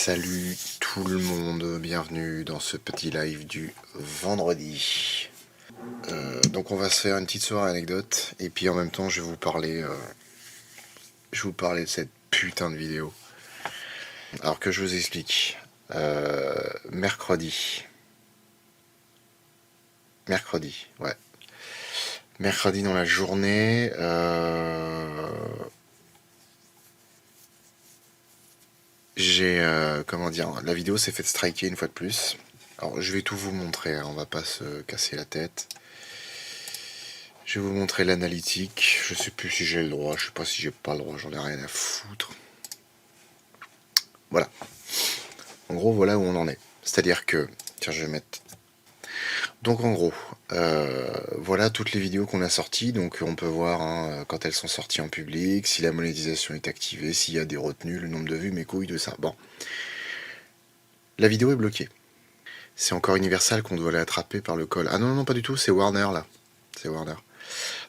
Salut tout le monde, bienvenue dans ce petit live du vendredi. Donc on va se faire une petite soirée anecdote et puis en même temps je vais vous parler de cette putain de vidéo. Alors que je vous explique. Mercredi, ouais. Mercredi dans la journée, comment dire, la vidéo s'est fait striker une fois de plus. Alors je vais tout vous montrer, hein, on va pas se casser la tête. Je vais vous montrer l'analytique. Je sais plus si j'ai le droit, je sais pas si j'ai pas le droit, j'en ai rien à foutre. Voilà. En gros, voilà où on en est. C'est-à-dire que, tiens, je vais mettre. Donc en gros, voilà toutes les vidéos qu'on a sorties. Donc on peut voir hein, quand elles sont sorties en public, si la monétisation est activée, s'il y a des retenues, le nombre de vues, mes couilles de ça. Bon. La vidéo est bloquée. C'est encore Universal qu'on doit l'attraper par le col. Ah non, non, pas du tout, c'est Warner là. C'est Warner.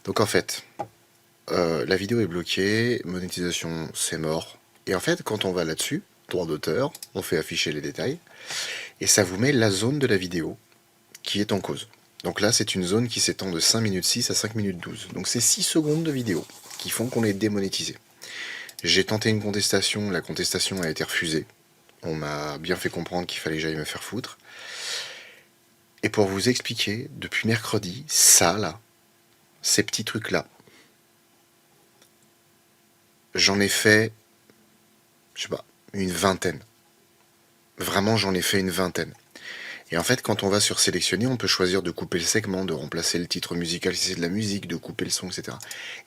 Donc en fait, la vidéo est bloquée, monétisation c'est mort. Et en fait, quand on va là-dessus, droit d'auteur, on fait afficher les détails, et ça vous met la zone de la vidéo qui est en cause. Donc là, c'est une zone qui s'étend de 5 minutes 6 à 5 minutes 12. Donc c'est 6 secondes de vidéo qui font qu'on est démonétisé. J'ai tenté une contestation, la contestation a été refusée. On m'a bien fait comprendre qu'il fallait que j'aille me faire foutre. Et pour vous expliquer, depuis mercredi, ça là, ces petits trucs là, j'en ai fait, je sais pas, une vingtaine. Vraiment, j'en ai fait une vingtaine. Et en fait, quand on va sur sélectionner, on peut choisir de couper le segment, de remplacer le titre musical si c'est de la musique, de couper le son, etc.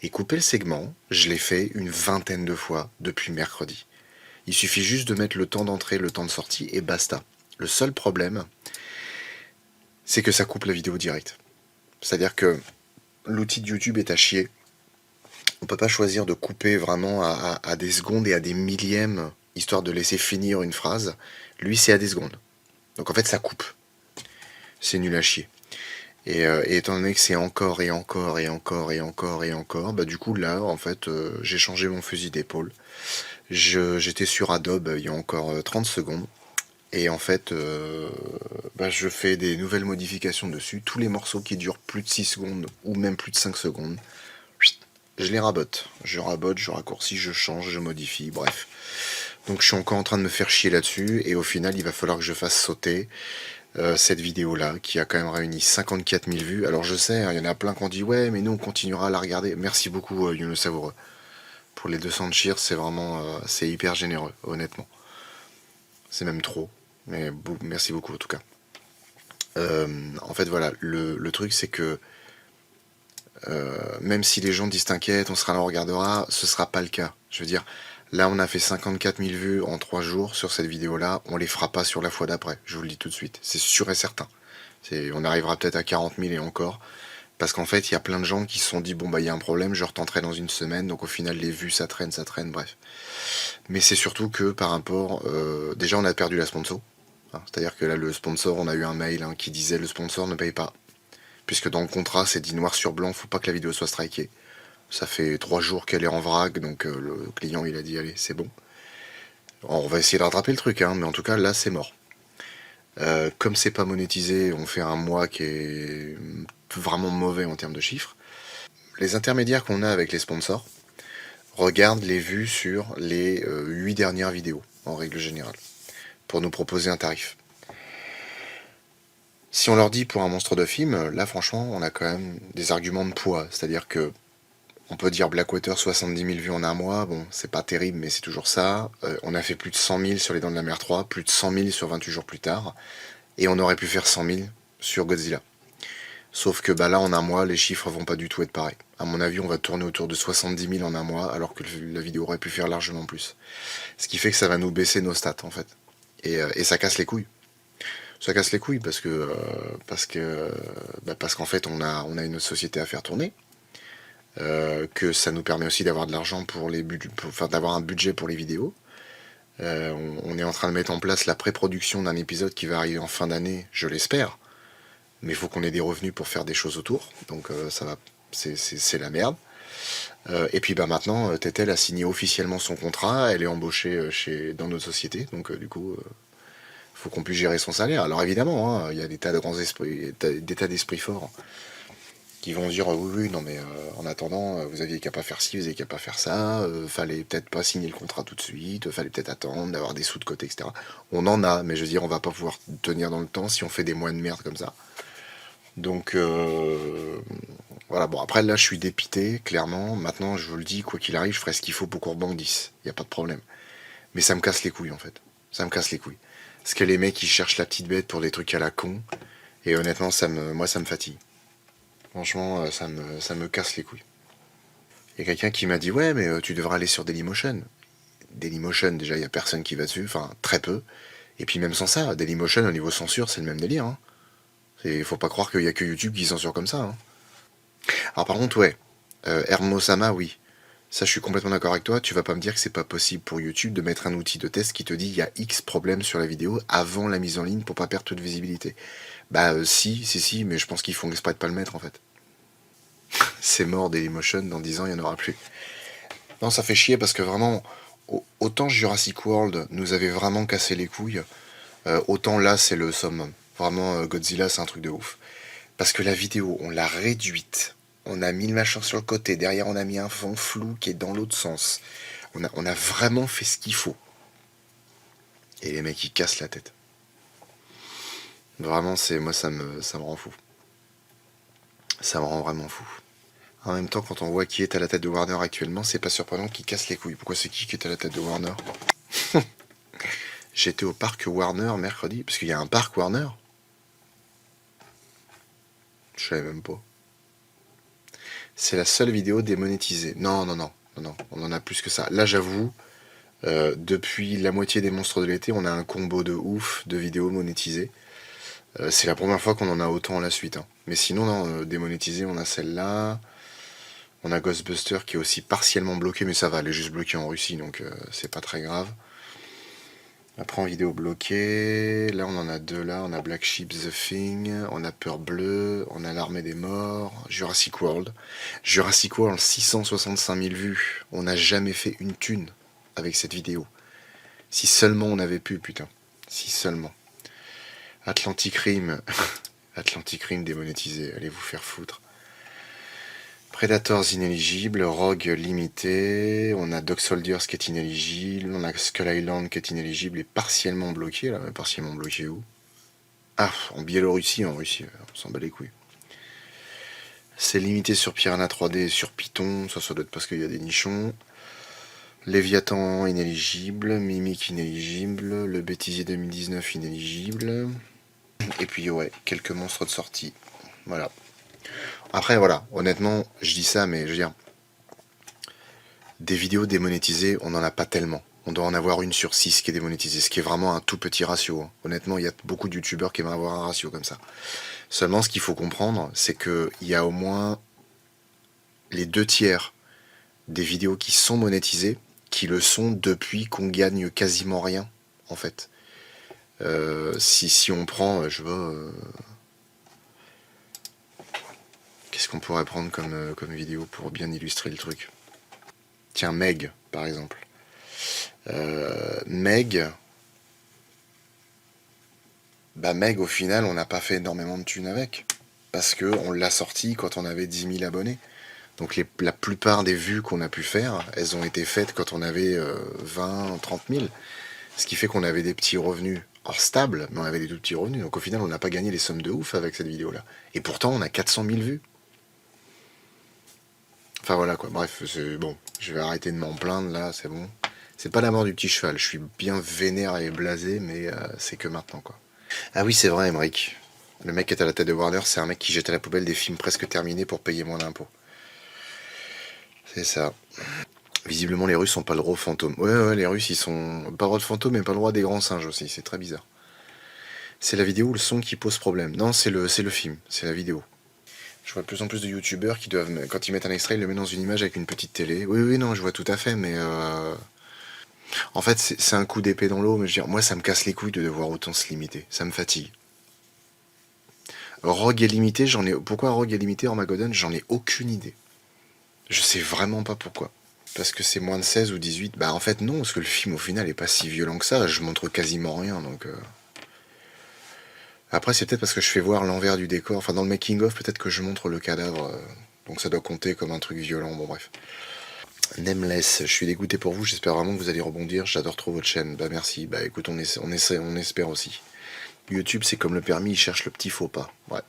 Et couper le segment, je l'ai fait une vingtaine de fois depuis mercredi. Il suffit juste de mettre le temps d'entrée, le temps de sortie, et basta. Le seul problème, c'est que ça coupe la vidéo direct. C'est-à-dire que l'outil de YouTube est à chier. On peut pas choisir de couper vraiment à des secondes et à des millièmes, histoire de laisser finir une phrase. Lui, c'est à des secondes. Donc en fait, ça coupe. C'est nul à chier. Et étant donné que c'est encore et encore et encore et encore et encore, bah du coup là, en fait, j'ai changé mon fusil d'épaule. J'étais sur Adobe il y a encore 30 secondes. Et en fait, bah, je fais des nouvelles modifications dessus. Tous les morceaux qui durent plus de 6 secondes ou même plus de 5 secondes, je les rabote. Je rabote, je raccourcis, je change, je modifie, bref. Donc je suis encore en train de me faire chier là-dessus. Et au final, il va falloir que je fasse sauter cette vidéo-là, qui a quand même réuni 54 000 vues. Alors je sais, il y en a plein qui ont dit « Ouais, mais nous, on continuera à la regarder. » Merci beaucoup, Younes Savoureux. Pour les 200 cheers, c'est vraiment... c'est hyper généreux, honnêtement. C'est même trop. Mais merci beaucoup, en tout cas. En fait, voilà, le truc, c'est que même si les gens disent « T'inquiète, on sera là, on regardera », ce sera pas le cas. Je veux dire, là, on a fait 54 000 vues en 3 jours sur cette vidéo-là. On les fera pas sur la fois d'après, je vous le dis tout de suite. C'est sûr et certain. On arrivera peut-être à 40 000 et encore. Parce qu'en fait, il y a plein de gens qui se sont dit « Bon, bah, il y a un problème, je retenterai dans une semaine. » Donc au final, les vues, ça traîne, bref. Mais c'est surtout que par rapport... déjà, on a perdu la sponsor. Hein, c'est-à-dire que là, le sponsor, on a eu un mail hein, qui disait « Le sponsor ne paye pas. » Puisque dans le contrat, c'est dit noir sur blanc, faut pas que la vidéo soit strikée. Ça fait 3 jours qu'elle est en vrac, donc le client il a dit allez c'est bon. Alors, on va essayer de rattraper le truc, hein, mais en tout cas là c'est mort. Comme c'est pas monétisé, on fait un mois qui est vraiment mauvais en termes de chiffres. Les intermédiaires qu'on a avec les sponsors regardent les vues sur les 8 dernières vidéos, en règle générale, pour nous proposer un tarif. Si on leur dit pour un monstre de film, là franchement on a quand même des arguments de poids, c'est-à-dire que on peut dire Blackwater 70 000 vues en un mois, bon c'est pas terrible mais c'est toujours ça. On a fait plus de 100 000 sur Les Dents de la Mer 3, plus de 100 000 sur 28 jours plus tard, et on aurait pu faire 100 000 sur Godzilla. Sauf que bah là en un mois les chiffres vont pas du tout être pareils. À mon avis on va tourner autour de 70 000 en un mois alors que la vidéo aurait pu faire largement plus. Ce qui fait que ça va nous baisser nos stats en fait. Et ça casse les couilles. Ça casse les couilles parce qu'en fait on a une société à faire tourner. Que ça nous permet aussi d'avoir de l'argent pour les d'avoir un budget pour les vidéos. On est en train de mettre en place la pré-production d'un épisode qui va arriver en fin d'année, je l'espère. Mais il faut qu'on ait des revenus pour faire des choses autour. Donc ça va, c'est la merde. Et puis bah maintenant, Tetel a signé officiellement son contrat, elle est embauchée dans notre société, donc du coup, faut qu'on puisse gérer son salaire. Alors évidemment, hein, il y a des tas de grands esprits, des tas d'esprits forts qui vont dire oui, oui, non mais en attendant, vous aviez qu'à pas faire ci, vous aviez qu'à pas faire ça, fallait peut-être pas signer le contrat tout de suite, fallait peut-être attendre, d'avoir des sous de côté, etc. On en a, mais je veux dire, on va pas pouvoir tenir dans le temps si on fait des mois de merde comme ça. Donc voilà, bon après là je suis dépité, clairement. Maintenant je vous le dis, quoi qu'il arrive, je ferai ce qu'il faut pour qu'on rebondisse. Y a pas de problème. Mais ça me casse les couilles en fait. Ça me casse les couilles. Parce que les mecs ils cherchent la petite bête pour des trucs à la con. Et honnêtement, moi ça me fatigue. Franchement, ça me casse les couilles. Il y a quelqu'un qui m'a dit ouais mais tu devrais aller sur Dailymotion. Dailymotion déjà il y a personne qui va dessus, enfin très peu. Et puis même sans ça, Dailymotion au niveau censure c'est le même délire. Hein. Faut pas croire qu'il y a que YouTube qui censure comme ça. Hein. Alors par contre, ouais, Hermosama, oui. Ça, je suis complètement d'accord avec toi. Tu vas pas me dire que c'est pas possible pour YouTube de mettre un outil de test qui te dit il y a X problèmes sur la vidéo avant la mise en ligne pour pas perdre toute visibilité. Bah si, mais je pense qu'ils font exprès de pas le mettre en fait. C'est mort Dailymotion, dans 10 ans il y en aura plus. Non, ça fait chier parce que vraiment, autant Jurassic World nous avait vraiment cassé les couilles, autant là c'est le summum. Vraiment, Godzilla c'est un truc de ouf. Parce que la vidéo, on l'a réduite. On a mis le machin sur le côté. Derrière, on a mis un fond flou qui est dans l'autre sens. On a vraiment fait ce qu'il faut. Et les mecs, ils cassent la tête. Vraiment, moi, ça me rend fou. Ça me rend vraiment fou. En même temps, quand on voit qui est à la tête de Warner actuellement, c'est pas surprenant qu'il casse les couilles. Pourquoi c'est qui est à la tête de Warner? J'étais au parc Warner mercredi. Parce qu'il y a un parc Warner. Je savais même pas. C'est la seule vidéo démonétisée. Non, on en a plus que ça. Là, j'avoue, depuis la moitié des monstres de l'été, on a un combo de ouf de vidéos monétisées. C'est la première fois qu'on en a autant à la suite. Hein. Mais sinon, non, démonétisées, on a celle-là. On a Ghostbuster qui est aussi partiellement bloqué, mais ça va, elle est juste bloquée en Russie, donc c'est pas très grave. Après en vidéo bloquée, là on en a deux là, on a Black Sheep The Thing, on a Peur Bleue, on a l'Armée des Morts, Jurassic World. Jurassic World, 665 000 vues. On n'a jamais fait une thune avec cette vidéo. Si seulement on avait pu, putain. Si seulement. Atlantic Rim. Atlantic Rim démonétisé, allez vous faire foutre. Predators inéligible, Rogue limité, on a Dog Soldiers qui est inéligible, on a Skull Island qui est inéligible et partiellement bloqué, là, mais partiellement bloqué où? Ah, en Biélorussie, on s'en bat les couilles. C'est limité sur Piranha 3D et sur Python, ça doit être parce qu'il y a des nichons. Léviathan inéligible, Mimic inéligible, le Bêtisier 2019 inéligible. Et puis ouais, quelques monstres de sortie. Voilà. Après voilà, honnêtement, je dis ça, mais je veux dire, des vidéos démonétisées, on n'en a pas tellement. On doit en avoir une sur 6 qui est démonétisée, ce qui est vraiment un tout petit ratio. Hein. Honnêtement, il y a beaucoup de youtubeurs qui aimeraient avoir un ratio comme ça. Seulement, ce qu'il faut comprendre, c'est qu'il y a au moins les 2/3 des vidéos qui sont monétisées, qui le sont depuis qu'on gagne quasiment rien, en fait. Si on prend, je vois... qu'est-ce qu'on pourrait prendre comme vidéo pour bien illustrer le truc? Tiens, Meg, par exemple. Meg, au final, on n'a pas fait énormément de thunes avec. Parce qu'on l'a sorti quand on avait 10 000 abonnés. Donc la plupart des vues qu'on a pu faire, elles ont été faites quand on avait 20, 30 000. Ce qui fait qu'on avait des petits revenus. Alors stables, mais on avait des tout petits revenus. Donc au final, on n'a pas gagné les sommes de ouf avec cette vidéo-là. Et pourtant, on a 400 000 vues. Enfin voilà quoi, bref, c'est bon. Je vais arrêter de m'en plaindre là, c'est bon. C'est pas la mort du petit cheval, je suis bien vénère et blasé, mais c'est que maintenant quoi. Ah oui, c'est vrai, Emmerich. Le mec qui est à la tête de Warner, c'est un mec qui jette à la poubelle des films presque terminés pour payer moins d'impôts. C'est ça. Visiblement, les Russes ont pas le droit aux fantômes. Ouais, les Russes, ils sont pas le droit de fantômes, mais pas le droit des grands singes aussi. C'est très bizarre. C'est la vidéo ou le son qui pose problème. Non, c'est le film, c'est la vidéo. Je vois de plus en plus de youtubeurs qui doivent, quand ils mettent un extrait, ils le mettent dans une image avec une petite télé. Oui, non, je vois tout à fait, mais en fait, c'est un coup d'épée dans l'eau, mais je veux dire, moi, ça me casse les couilles de devoir autant se limiter. Ça me fatigue. Rogue est limité, pourquoi Rogue est limité, Armageddon? J'en ai aucune idée. Je sais vraiment pas pourquoi. Parce que c'est moins de 16 ou 18. Bah en fait non, parce que le film au final est pas si violent que ça. Je montre quasiment rien, donc... Après c'est peut-être parce que je fais voir l'envers du décor. Enfin dans le making of, peut-être que je montre le cadavre. Donc ça doit compter comme un truc violent. Bon bref. Nameless, je suis dégoûté pour vous. J'espère vraiment que vous allez rebondir. J'adore trop votre chaîne. Bah merci. Bah écoute, on espère aussi. YouTube c'est comme le permis, il cherche le petit faux pas. Ouais.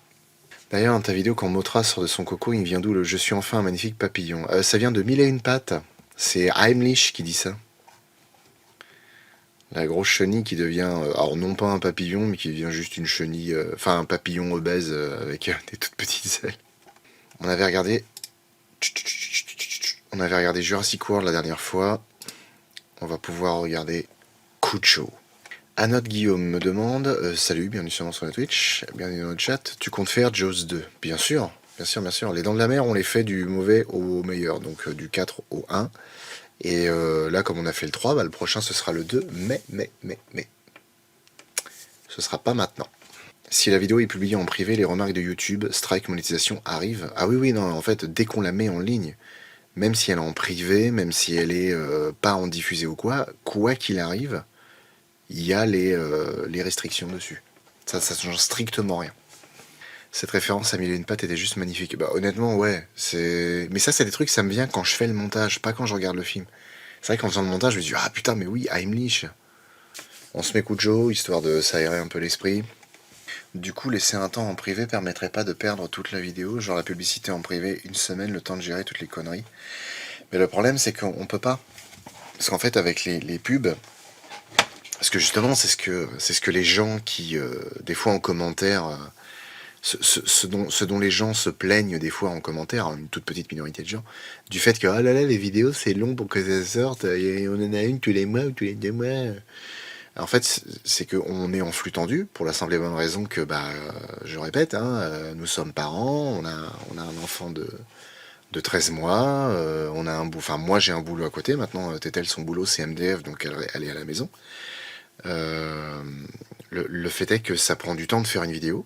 D'ailleurs, dans ta vidéo, quand Motra sort de son coco, il vient d'où le « Je suis enfin un magnifique papillon » Ça vient de Mille et une pattes. C'est Heimlich qui dit ça. La grosse chenille qui devient, alors non pas un papillon, mais qui devient juste une chenille, enfin un papillon obèse avec des toutes petites ailes. On avait regardé Jurassic World la dernière fois. On va pouvoir regarder Cujo. Anote Guillaume me demande salut, bienvenue sur notre Twitch, bienvenue dans le chat. Tu comptes faire Jaws 2? Bien sûr, bien sûr, bien sûr. Les Dents de la Mer, on les fait du mauvais au meilleur, donc du 4 au 1. Et là, comme on a fait le 3, bah, le prochain ce sera le 2, mais. Ce sera pas maintenant. Si la vidéo est publiée en privé, les remarques de YouTube, strike, monétisation arrivent. Ah oui, oui, non, en fait, dès qu'on la met en ligne, même si elle est en privé, même si elle est pas en diffusée ou quoi qu'il arrive, il y a les restrictions dessus. Ça change strictement rien. Cette référence à Mille et une pattes était juste magnifique. Bah honnêtement, ouais. Mais ça, c'est des trucs, ça me vient quand je fais le montage, pas quand je regarde le film. C'est vrai qu'en faisant le montage, je me dis, ah putain, mais oui, Heimlich. On se met Cujo, histoire de s'aérer un peu l'esprit. Du coup, laisser un temps en privé permettrait pas de perdre toute la vidéo, genre la publicité en privé, une semaine, le temps de gérer toutes les conneries. Mais le problème, c'est qu'on peut pas. Parce qu'en fait, avec les pubs, parce que justement, c'est ce que les gens qui, des fois en commentaire, ce dont les gens se plaignent des fois en commentaire, une toute petite minorité de gens, du fait que ah là là, les vidéos c'est long pour que ça sorte, et on en a une tous les mois ou tous les 2 mois. En fait, c'est qu'on est en flux tendu pour la simple et bonne raison que, bah, je répète, hein, nous sommes parents, on a un enfant de 13 mois, on a enfin moi j'ai un boulot à côté, maintenant Tétel son boulot c'est MDF, donc elle est à la maison. Le fait est que ça prend du temps de faire une vidéo.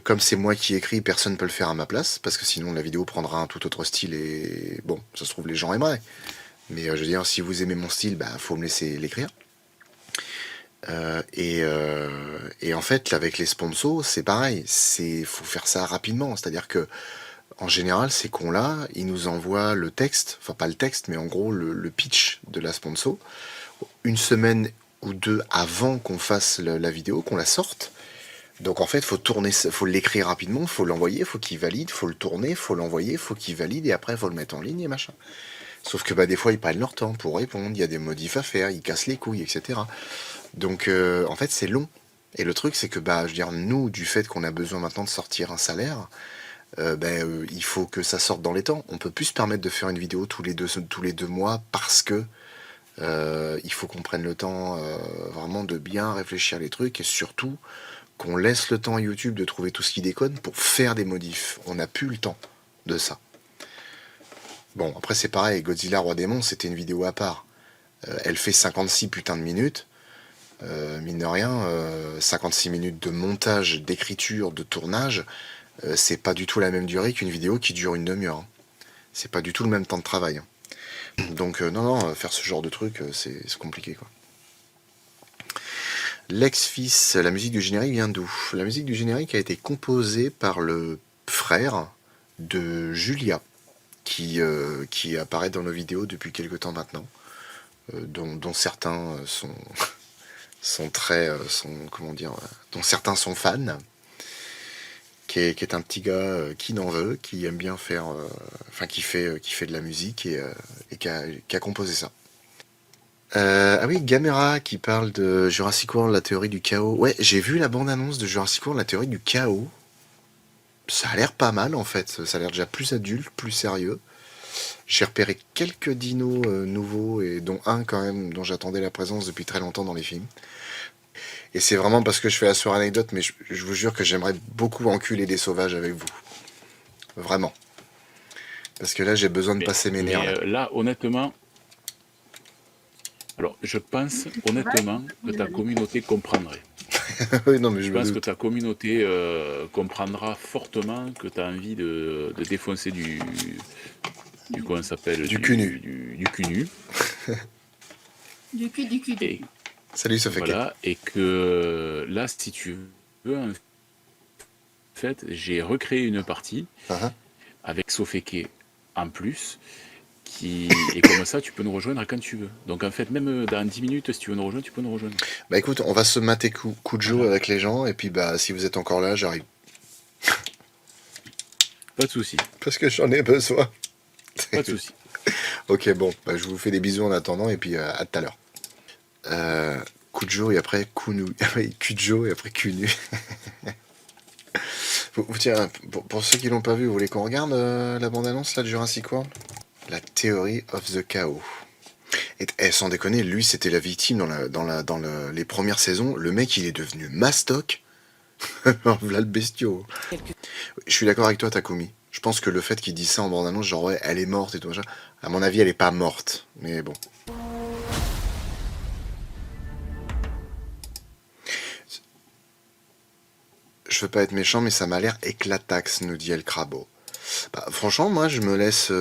Comme c'est moi qui écris, personne ne peut le faire à ma place, parce que sinon la vidéo prendra un tout autre style et bon, ça se trouve les gens aimeraient. Mais je veux dire, si vous aimez mon style, bah faut me laisser l'écrire. Et en fait, avec les sponsors, c'est pareil, faut faire ça rapidement. C'est-à-dire que en général, ces cons-là, ils nous envoient le texte, enfin pas le texte, mais en gros le pitch de la sponsor, une semaine ou deux avant qu'on fasse la vidéo, qu'on la sorte. Donc en fait, faut l'écrire rapidement, faut l'envoyer, faut qu'il valide, faut le tourner, faut l'envoyer, faut qu'il valide, et après faut le mettre en ligne et machin. Sauf que bah des fois ils prennent leur temps pour répondre, il y a des modifs à faire, ils cassent les couilles, etc. Donc en fait c'est long. Et le truc c'est que bah je veux dire, nous, du fait qu'on a besoin maintenant de sortir un salaire, il faut que ça sorte dans les temps. On peut plus se permettre de faire une vidéo tous les 2 mois parce que il faut qu'on prenne le temps vraiment de bien réfléchir les trucs, et surtout qu'on laisse le temps à YouTube de trouver tout ce qui déconne pour faire des modifs. On n'a plus le temps de ça. Bon, après c'est pareil, Godzilla Roi des Monstres, c'était une vidéo à part. Elle fait 56 putains de minutes. Mine de rien, 56 minutes de montage, d'écriture, de tournage, c'est pas du tout la même durée qu'une vidéo qui dure une demi-heure. Hein. C'est pas du tout le même temps de travail. Hein. Donc non, faire ce genre de truc, c'est compliqué, quoi. L'ex-fils, la musique du générique vient d'où? La musique du générique a été composée par le frère de Julia, qui apparaît dans nos vidéos depuis quelque temps maintenant, dont certains sont très, comment dire, dont certains sont fans, qui est un petit gars qui n'en veut, qui aime bien faire, qui fait de la musique et qui a composé ça. Ah oui, Gamera qui parle de Jurassic World, la théorie du chaos. Ouais, j'ai vu la bande-annonce de Jurassic World, la théorie du chaos. Ça a l'air pas mal en fait, ça a l'air déjà plus adulte, plus sérieux. J'ai repéré quelques dinos nouveaux, et dont un quand même dont j'attendais la présence depuis très longtemps dans les films. Et c'est vraiment parce que je fais la soirée anecdote, mais je vous jure que j'aimerais beaucoup enculer des sauvages avec vous. Vraiment. Parce que là, j'ai besoin de passer mes nerfs. Là, honnêtement, alors je pense honnêtement que ta communauté comprendrait. Oui, non, mais Je je me pense que doute. ta communauté comprendra fortement que tu as envie de défoncer comment ça s'appelle, Du cul nu. du cunu. Du cul, du cul, du Et cul. Salut, Sofeke. voilà, et que là, si tu veux, en fait, j'ai recréé une partie Ah, avec Sofeke en plus, et comme ça, tu peux nous rejoindre quand tu veux. Donc en fait, même dans 10 minutes, si tu veux nous rejoindre, tu peux nous rejoindre. Bah écoute, on va se mater Kujo Voilà, avec les gens, et puis bah si vous êtes encore là, j'arrive. pas de souci, Parce que j'en ai besoin. pas de souci. Ok, bon, bah, je vous fais des bisous en attendant, et puis à tout à l'heure. Euh, Kujo et après Kunu. Kujo et après Kunu. Tiens, pour ceux qui l'ont pas vu, vous voulez qu'on regarde la bande-annonce là de Jurassic World? La Theory of the Chaos. Et sans déconner, lui c'était la victime dans les premières saisons. Le mec il est devenu mastoc. Voilà le bestiau. Je suis d'accord avec toi, Takumi. Je pense que le fait qu'il dise ça en bande-annonce, genre ouais, elle est morte et tout ça, à mon avis, elle est pas morte. Mais bon. Je veux pas être méchant, mais ça m'a l'air éclataxe, nous dit El Crabo. Bah, franchement, moi, je me laisse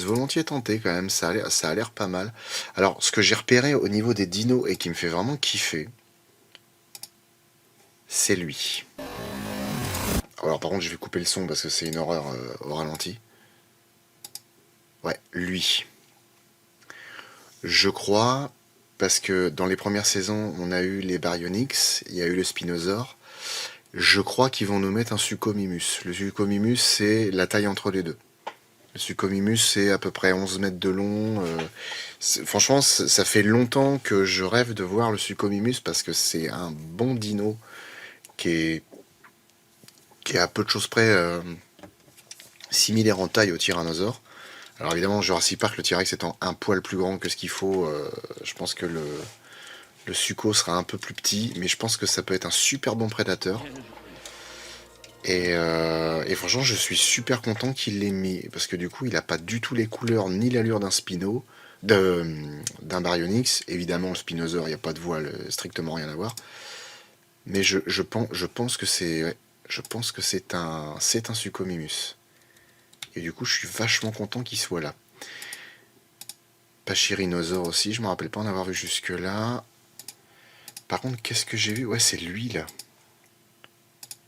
volontiers tenter quand même. Ça a l'air pas mal. Alors, ce que j'ai repéré au niveau des dinos et qui me fait vraiment kiffer, c'est lui. Alors, par contre, je vais couper le son parce que c'est une horreur au ralenti. Ouais, lui. Je crois, parce que dans les premières saisons, on a eu les Baryonyx, il y a eu le Spinosaure. Je crois qu'ils vont nous mettre un Suchomimus. Le Suchomimus, c'est la taille entre les deux. Le Suchomimus, c'est à peu près 11 mètres de long. Franchement, ça fait longtemps que je rêve de voir le Suchomimus parce que c'est un bon dino qui est, qui est à peu de choses près similaire en taille au Tyrannosaure. Alors évidemment, Jurassic Park, le T-Rex étant un poil plus grand que ce qu'il faut, je pense que le Sucho sera un peu plus petit, mais je pense que ça peut être un super bon prédateur. Et franchement, je suis super content qu'il l'ait mis, parce que du coup, il n'a pas du tout les couleurs ni l'allure d'un Spino, d'un Baryonyx. Évidemment, le Spinosaure, il n'y a pas de voile, strictement rien à voir. Mais je pense que c'est, ouais, je pense que c'est un Suchomimus. Et du coup, je suis vachement content qu'il soit là. Pachyrhinosaure aussi, je me rappelle pas en avoir vu jusque là. Par contre, qu'est-ce que j'ai vu? Ouais, c'est lui là.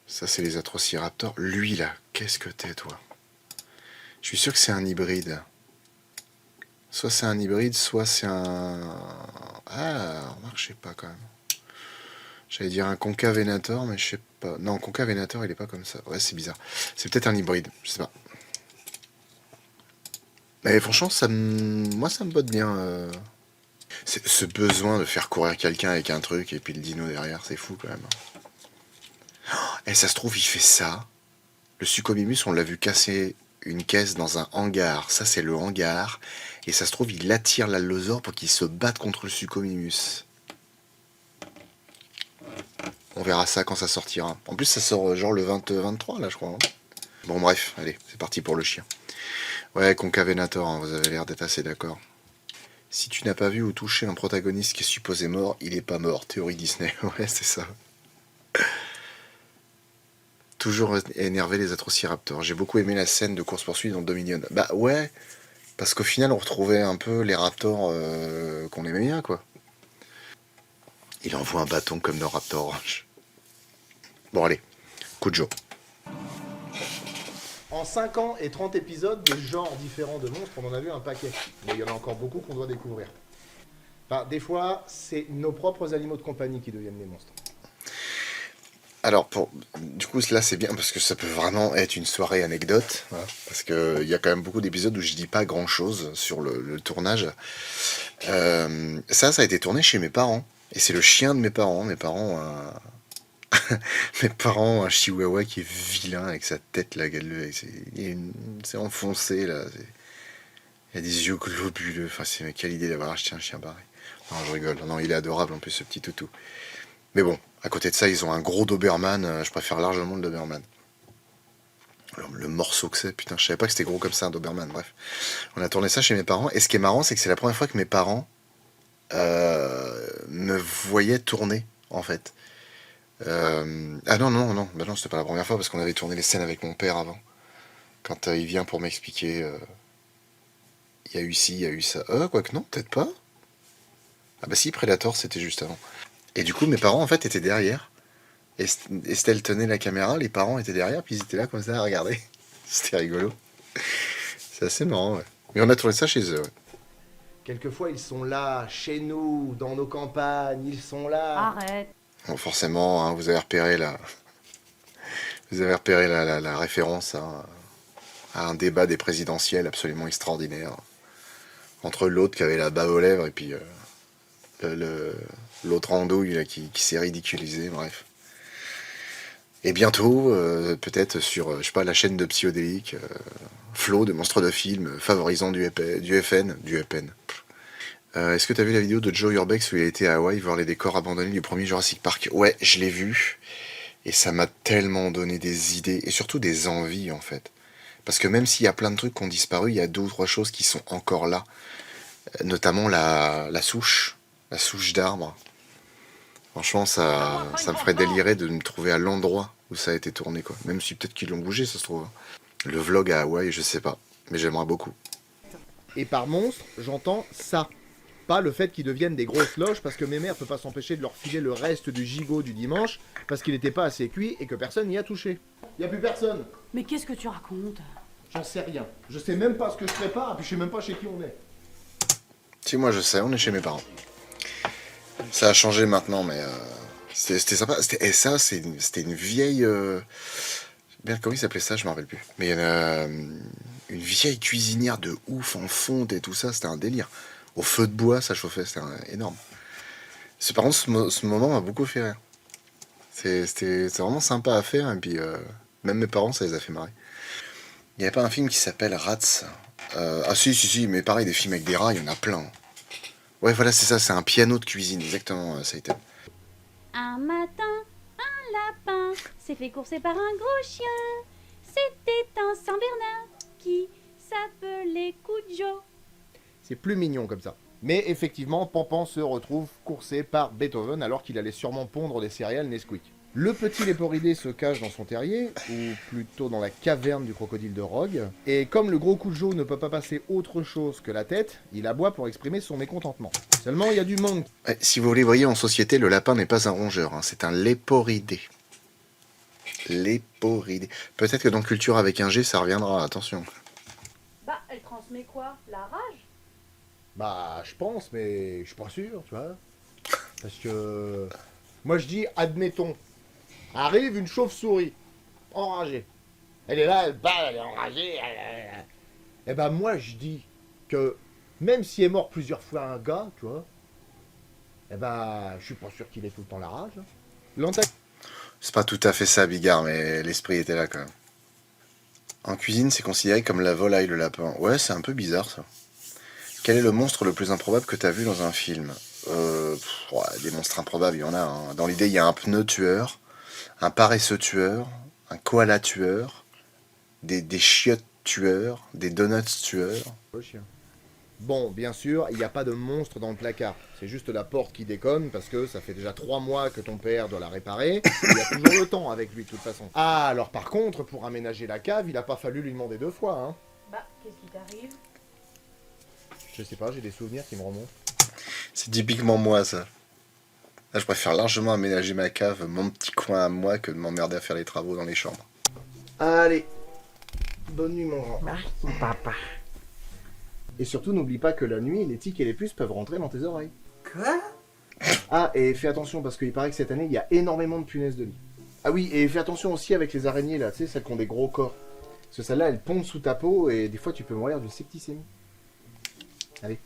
Ça, c'est les Atrociraptors. Lui là, qu'est-ce que t'es toi? Je suis sûr que c'est un hybride. Soit c'est un hybride, soit c'est un. Ah, remarque, je sais pas quand même. J'allais dire un Concavenator, mais je sais pas. Non, Concavenator, il est pas comme ça. Ouais, c'est bizarre. C'est peut-être un hybride, je sais pas. Mais franchement, moi, ça me botte bien. Ce besoin de faire courir quelqu'un avec un truc et puis le dino derrière, c'est fou quand même. Et ça se trouve, il fait ça. Le Suchomimus, on l'a vu casser une caisse dans un hangar. Ça, c'est le hangar. Et ça se trouve, il attire l'allosaure pour qu'il se batte contre le Suchomimus. On verra ça quand ça sortira. En plus, ça sort genre le 23, là, je crois. Hein. Bon, bref, allez, c'est parti pour le chien. Ouais, Concavenator, hein, vous avez l'air d'être assez d'accord. Si tu n'as pas vu ou touché un protagoniste qui est supposé mort, il est pas mort. Théorie Disney. Ouais, c'est ça. Toujours énervé les Atrociraptors. J'ai beaucoup aimé la scène de course-poursuite dans Dominion. Bah ouais, parce qu'au final, on retrouvait un peu les raptors qu'on aimait bien, quoi. Il envoie un bâton comme dans Raptor Orange. Bon, allez, Kujo. En 5 ans et 30 épisodes de genres différents de monstres, on en a vu un paquet. Mais il y en a encore beaucoup qu'on doit découvrir. Enfin, des fois, c'est nos propres animaux de compagnie qui deviennent des monstres. Alors, du coup, là, c'est bien parce que ça peut vraiment être une soirée anecdote. Voilà, parce qu'il y a quand même beaucoup d'épisodes où je dis pas grand-chose sur le tournage. Ça a été tourné chez mes parents. Et c'est le chien de mes parents. Mes parents ont un chihuahua qui est vilain avec sa tête là. C'est enfoncé là. Il a des yeux globuleux. Enfin, c'est quelle idée d'avoir acheté un chien pareil. Non, je rigole. Non, il est adorable en plus, ce petit toutou. Mais bon, à côté de ça, ils ont un gros Doberman. Je préfère largement le Doberman. Alors, le morceau que c'est, putain, je savais pas que c'était gros comme ça, un Doberman. Bref, on a tourné ça chez mes parents. Et ce qui est marrant, c'est que c'est la première fois que mes parents me voyaient tourner, en fait. Ah non, non, non, bah non, c'était pas la première fois parce qu'on avait tourné les scènes avec mon père avant. Quand il vient pour m'expliquer, il y a eu ci, il y a eu ça. Quoique non, peut-être pas. Ah bah si, Predator, c'était juste avant. Et du coup, mes parents, en fait, étaient derrière. Estelle tenait la caméra, les parents étaient derrière, puis ils étaient là comme ça à regarder. C'était rigolo. C'est assez marrant, ouais. Mais on a tourné ça chez eux, ouais. Quelquefois, ils sont là, chez nous, dans nos campagnes, ils sont là. Arrête. Bon, forcément, hein, vous avez repéré la référence à un débat des présidentielles absolument extraordinaire. Entre l'autre qui avait la bave aux lèvres et puis l'autre andouille là, qui s'est ridiculisé, bref. Et bientôt, peut-être sur, je sais pas, la chaîne de Psyodélique, Flo de Monstres de Film, favorisant du FN. Est-ce que t'as vu la vidéo de Joe Urbex où il a été à Hawaï voir les décors abandonnés du premier Jurassic Park? Ouais, je l'ai vu. Et ça m'a tellement donné des idées, et surtout des envies, en fait. Parce que même s'il y a plein de trucs qui ont disparu, il y a 2 ou 3 choses qui sont encore là. Notamment la souche d'arbre. Franchement, ça me ferait délirer de me trouver à l'endroit où ça a été tourné, quoi. Même si peut-être qu'ils l'ont bougé, ça se trouve. Le vlog à Hawaï, je sais pas. Mais j'aimerais beaucoup. Et par monstre, j'entends ça. Pas le fait qu'ils deviennent des grosses loges parce que mes mères ne peuvent pas s'empêcher de leur filer le reste du gigot du dimanche parce qu'il n'était pas assez cuit et que personne n'y a touché. Y a plus personne. Mais qu'est-ce que tu racontes? J'en sais rien. Je sais même pas ce que je prépare et puis je sais même pas chez qui on est. Si, moi je sais, on est chez mes parents. Ça a changé maintenant, mais c'était sympa. C'était une vieille... Merde, comment il s'appelait ça, je me rappelle plus. Mais une vieille cuisinière de ouf en fonte et tout ça, c'était un délire. Au feu de bois, ça chauffait, c'était énorme. Par contre, ce moment m'a beaucoup fait rire. C'était vraiment sympa à faire, et puis même mes parents, ça les a fait marrer. Il n'y avait pas un film qui s'appelle Rats? Ah si, mais pareil, des films avec des rats, il y en a plein. Ouais, voilà, c'est ça, c'est un piano de cuisine, exactement, ça a été. Un matin, un lapin s'est fait courser par un gros chien. C'était un Saint-Bernard qui s'appelait Cujo. C'est plus mignon comme ça. Mais effectivement, Pampan se retrouve coursé par Beethoven alors qu'il allait sûrement pondre des céréales Nesquik. Le petit léporidé se cache dans son terrier, ou plutôt dans la caverne du crocodile de Rogue, et comme le gros Cujo ne peut pas passer autre chose que la tête, il aboie pour exprimer son mécontentement. Seulement, il y a du monde. Ouais, si vous les voyez en société, le lapin n'est pas un rongeur, hein, c'est un léporidé. Léporidé. Peut-être que dans Culture avec un G, ça reviendra, attention. Bah, elle transmet quoi? La rage? Bah, je pense, mais je suis pas sûr, tu vois. Parce que... Moi, je dis, admettons, arrive une chauve-souris, enragée. Elle est là, elle bat, elle est enragée. Et ben moi, je dis que même s'il est mort plusieurs fois un gars, tu vois, eh ben, je suis pas sûr qu'il ait tout le temps la rage. C'est pas tout à fait ça, Bigard, mais l'esprit était là quand même. En cuisine, c'est considéré comme la volaille, le lapin. Ouais, c'est un peu bizarre, ça. Quel est le monstre le plus improbable que t'as vu dans un film? Ouais, des monstres improbables, il y en a. Hein. Dans l'idée, il y a un pneu tueur, un paresseux tueur, un koala tueur, des chiottes tueurs, des donuts tueurs. Bon, bien sûr, il n'y a pas de monstre dans le placard. C'est juste la porte qui déconne parce que ça fait déjà 3 mois que ton père doit la réparer. Il y a toujours le temps avec lui de toute façon. Ah, alors par contre, pour aménager la cave, il a pas fallu lui demander 2 fois, hein. Bah, qu'est-ce qui t'arrive? Je sais pas, j'ai des souvenirs qui me remontent. C'est typiquement moi, ça. Là, je préfère largement aménager ma cave, mon petit coin à moi, que de m'emmerder à faire les travaux dans les chambres. Allez, bonne nuit mon grand. Merci papa. Et surtout, n'oublie pas que la nuit, les tiques et les puces peuvent rentrer dans tes oreilles. Quoi? Ah, et fais attention parce qu'il paraît que cette année, il y a énormément de punaises de lit. Ah oui, et fais attention aussi avec les araignées là, tu sais, celles qui ont des gros corps. Parce que celles-là, elles pondent sous ta peau et des fois, tu peux mourir d'une septicémie. Allez,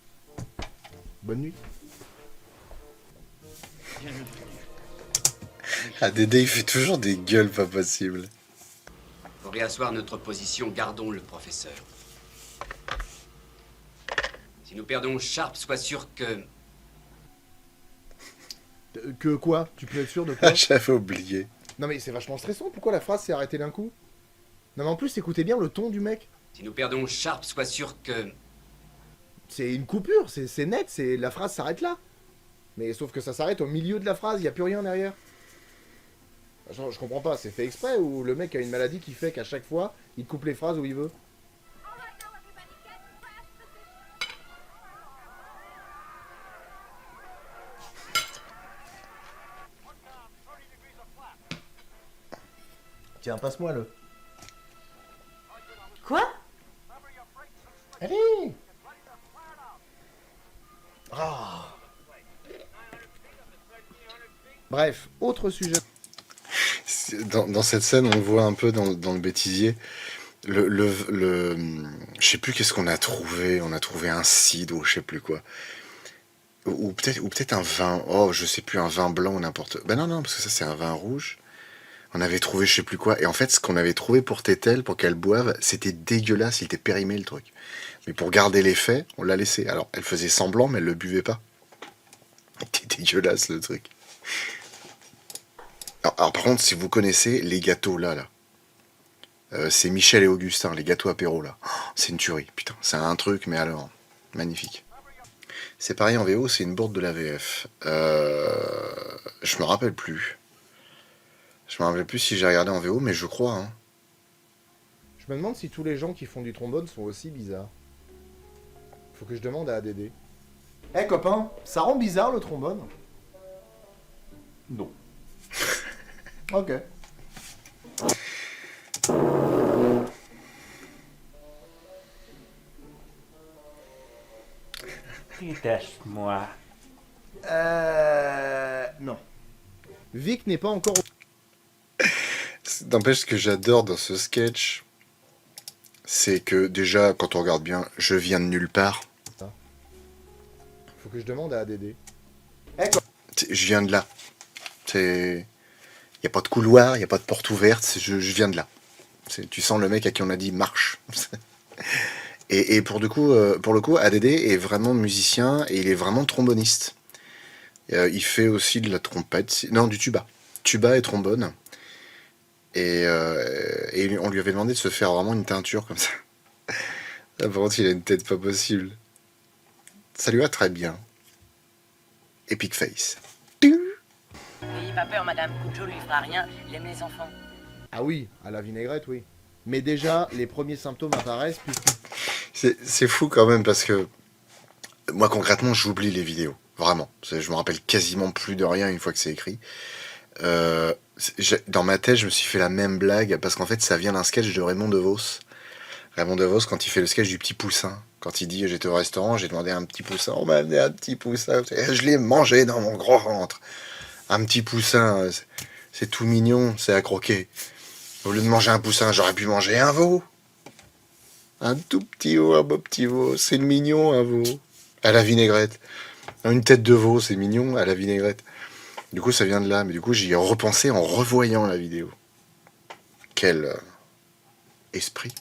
bonne nuit. Ah, Dédé, il fait toujours des gueules pas possibles. Pour réasseoir notre position, gardons le professeur. Si nous perdons Sharp, sois sûr que... Que quoi? Tu peux être sûr de quoi? J'avais oublié. Non mais c'est vachement stressant, pourquoi la phrase s'est arrêtée d'un coup? Non mais en plus, écoutez bien le ton du mec. Si nous perdons Sharp, sois sûr que... C'est une coupure, c'est net, la phrase s'arrête là. Mais sauf que ça s'arrête au milieu de la phrase, il n'y a plus rien derrière. Je comprends pas, c'est fait exprès ou le mec a une maladie qui fait qu'à chaque fois, il coupe les phrases où il veut? Tiens, passe-moi le. Quoi? Allez! Ah. Bref, autre sujet. Dans cette scène, on le voit un peu dans le bêtisier. Je sais plus qu'est-ce qu'on a trouvé. On a trouvé un cidre ou je sais plus quoi. Ou peut-être un vin. Oh, je sais plus, un vin blanc ou n'importe. Ben non, parce que ça c'est un vin rouge. On avait trouvé je sais plus quoi. Et en fait, ce qu'on avait trouvé pour Tétel, pour qu'elle boive, c'était dégueulasse. Il était périmé le truc. Mais pour garder l'effet, on l'a laissé. Alors, elle faisait semblant, mais elle le buvait pas. C'était dégueulasse le truc. Alors, par contre, si vous connaissez les gâteaux là, c'est Michel et Augustin, les gâteaux apéro là. Oh, c'est une tuerie, putain. C'est un truc, mais alors, magnifique. C'est pareil en VO, c'est une bourde de la VF. Je me rappelle plus. Je me rappelle plus si j'ai regardé en VO, mais je crois. Hein. Je me demande si tous les gens qui font du trombone sont aussi bizarres. Faut que je demande à ADD. Eh copain, ça rend bizarre le trombone? Non. Ok. Détache-moi. Non. Vic n'est pas encore... N'empêche, ce que j'adore dans ce sketch, c'est que déjà, quand on regarde bien, je viens de nulle part. Faut que je demande à ADD. Je viens de là. Il n'y a pas de couloir, il n'y a pas de porte ouverte, je viens de là. Tu sens le mec à qui on a dit marche. et pour le coup, ADD est vraiment musicien et il est vraiment tromboniste. Il fait aussi de la trompette, non, du tuba. Tuba et trombone. Et on lui avait demandé de se faire vraiment une teinture comme ça. Là, par contre, il a une tête pas possible. Ça lui va très bien. Epic face. N'ayez pas peur, madame. Cujo lui fera rien. Il aime les enfants. Ah oui, à la vinaigrette, oui. Mais déjà, les premiers symptômes apparaissent. Puis... C'est fou quand même parce que moi, concrètement, j'oublie les vidéos. Vraiment. Je me rappelle quasiment plus de rien une fois que c'est écrit. Dans ma tête, je me suis fait la même blague parce qu'en fait, ça vient d'un sketch de Raymond DeVos. Raymond DeVos, quand il fait le sketch du petit poussin. Quand il dit j'étais au restaurant, j'ai demandé un petit poussin, on m'a amené un petit poussin, je l'ai mangé dans mon gros ventre. Un petit poussin, c'est tout mignon, c'est à croquer. Au lieu de manger un poussin, j'aurais pu manger un veau. Un tout petit veau, un beau petit veau, c'est mignon un veau. À la vinaigrette. Une tête de veau, c'est mignon, à la vinaigrette. Du coup, ça vient de là, mais du coup, j'y ai repensé en revoyant la vidéo. Quel esprit.